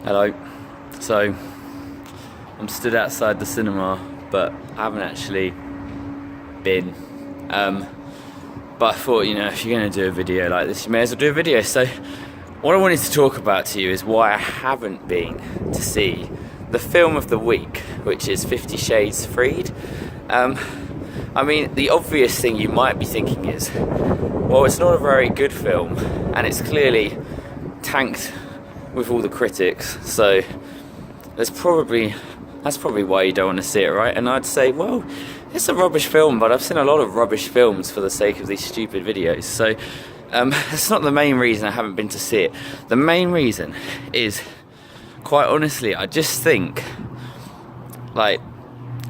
Hello. So, I'm stood outside the cinema, but I haven't actually been. But I thought, if you're going to do a video like this, you may as well do a video. So, what I wanted to talk about to you is why I haven't been to see the film of the week, which is 50 Shades Freed. The obvious thing you might be thinking is, well, it's not a very good film, and it's clearly tanked with all the critics, so that's probably why you don't want to see it, right? And I'd say, well, it's a rubbish film, but I've seen a lot of rubbish films for the sake of these stupid videos, so that's not the main reason I haven't been to see it. The main reason is, quite honestly, I just think, like,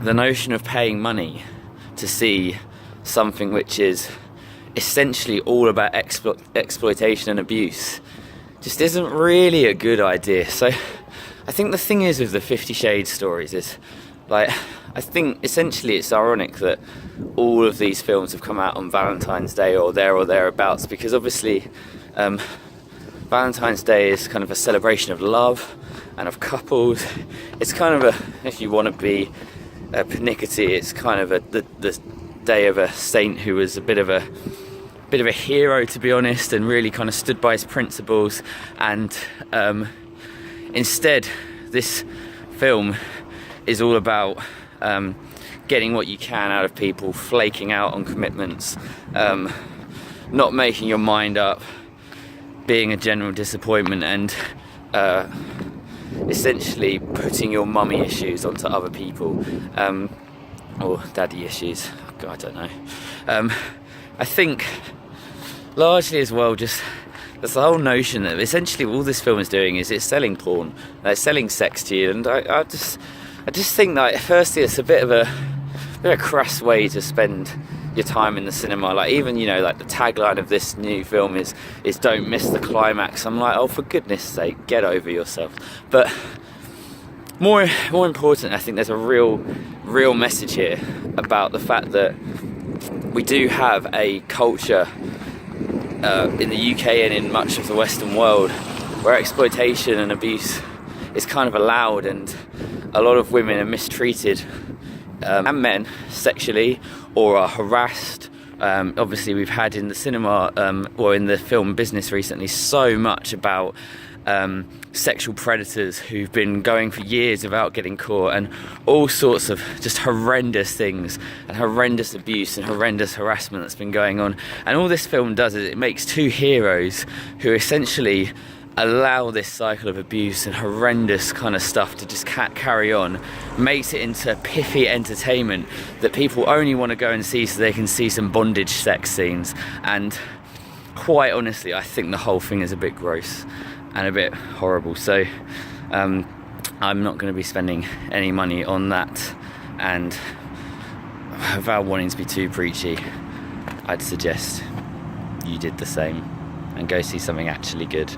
the notion of paying money to see something which is essentially all about exploitation and abuse just isn't really a good idea. So I think the thing is with the 50 Shades stories is, like, I think essentially it's ironic that all of these films have come out on Valentine's Day or thereabouts, because obviously Valentine's Day is kind of a celebration of love and of couples. It's kind of a, if you want to be pernickety, it's kind of the day of a saint who was a bit of a hero, to be honest, and really kind of stood by his principles. And instead, this film is all about getting what you can out of people, flaking out on commitments, not making your mind up, being a general disappointment, and essentially putting your mummy issues onto other people, or daddy issues. God, I don't know. I think largely as well, just there's the whole notion that essentially all this film is doing is it's selling porn, it's selling sex to you, and I just think that firstly it's a bit of a crass way to spend your time in the cinema. Like, even like the tagline of this new film is "Don't miss the climax." I'm like, oh, for goodness sake, get over yourself. But more important, I think there's a real message here about the fact that we do have a culture in the UK and in much of the Western world where exploitation and abuse is kind of allowed, and a lot of women are mistreated and men sexually, or are harassed. Obviously we've had in the cinema or in the film business recently so much about sexual predators who've been going for years without getting caught, and all sorts of just horrendous things and horrendous abuse and horrendous harassment that's been going on. And all this film does is it makes two heroes who essentially allow this cycle of abuse and horrendous kind of stuff to just carry on, makes it into piffy entertainment that people only want to go and see so they can see some bondage sex scenes. And quite honestly, I think the whole thing is a bit gross and a bit horrible. So I'm not going to be spending any money on that, and without wanting to be too preachy, I'd suggest you did the same and go see something actually good.